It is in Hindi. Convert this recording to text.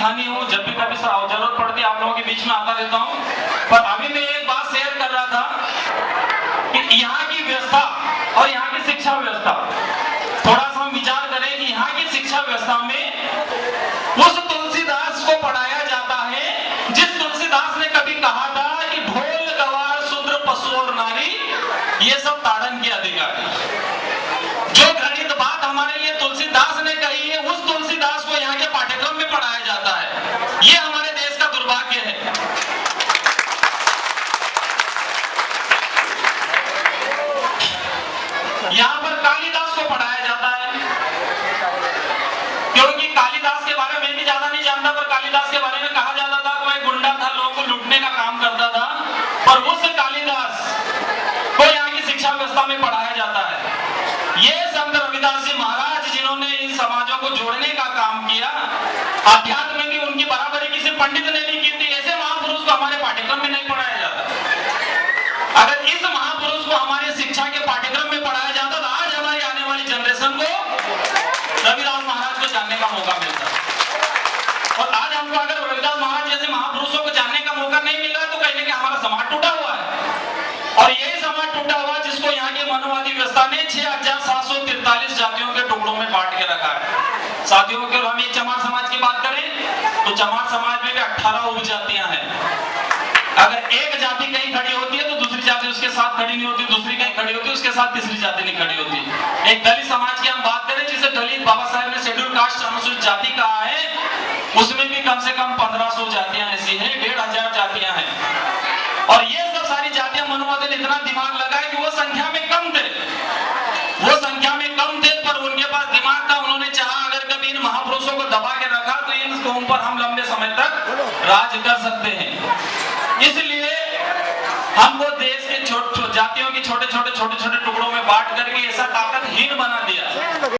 सिखानी हूँ, जब भी कभी जरूरत पड़ती है आप लोगों के बीच में आता रहता हूँ। पर अभी मैं एक बात शेयर कर रहा था कि यहाँ की व्यवस्था और यहाँ की शिक्षा व्यवस्था, थोड़ा सा हम विचार करें कि यहाँ की शिक्षा व्यवस्था में उस तुलसीदास को पढ़ाया जाता है जिस तुलसीदास ने कभी कहा था कि ढोल गवार शूद्र पशु और नारी ये सब ताड़न के अधिकारी। जो घृणित बात हमारे लिए तुलसीदास ने कही है, उस तुलसीदास को यहाँ के पाठ्यक्रम में पढ़ाया जाता है। ये हमारे देश का दुर्भाग्य है। यहाँ पर कालिदास को पढ़ाया जाता है, क्योंकि कालिदास के बारे में मैं भी ज्यादा नहीं जानता, पर कालिदास के बारे में कहा जाता था कि वह गुंडा था, लोगों को लूटने का काम करता था। पर उस कालिदास को यहाँ की शिक्षा व्यवस्था में पढ़ाया जाता है। ये संत रविदास जी महाराज जिन्होंने इन समाजों को जोड़ने का काम किया, अध्यात्म में भी उनकी बराबरी किसी पंडित ने नहीं की थी। ऐसे महापुरुष को हमारे पाठ्यक्रम में नहीं पढ़ाया जाता। अगर इस महापुरुष को हमारे शिक्षा के पाठ्यक्रम में पढ़ाया जाता तो आज हमारी आने वाली जनरेशन को रविदास महाराज को जानने का मौका मिलता। और आज हमको अगर रविदास महाराज जैसे महापुरुषों को जानने का मौका नहीं मिल रहा तो कहीं ना कहीं हमारा समाज टूटा हुआ है। और यही समाज टूटा हुआ जिसको यहाँ की मनुवादी व्यवस्था ने 6743 जातियों के टुकड़ों में बांट के रखा है। साथियों के हम एक चमार समाज की बात करें तो चमार समाज में भी 18 उपजातियां हैं। अगर एक जाति कहीं खड़ी होती है तो दूसरी जाति उसके साथ खड़ी नहीं होती, दूसरी कहीं खड़ी होती है उसके साथ तीसरी जाति नहीं खड़ी होती। एक दलित समाज की हम बात करें जिसे दलित बाबा साहब ने शेड्यूल कास्ट अनुसूचित जाति कहा है, उसमें भी कम से कम 1500 जातियां ऐसी हैं, 1500 जातियां हैं। और ये सब सारी जातियां मनुवादी ने इतना दिमाग लगाया कि वो संख्या में कम थे, वो संख्या में कम थे, पर उनके पास दिमाग था। उन्होंने चाहा अगर कभी इन महापुरुषों को दबा के रखा तो इन कौम पर हम लंबे समय तक राज कर सकते हैं। इसलिए हमको देश के जातियों के छोटे छोटे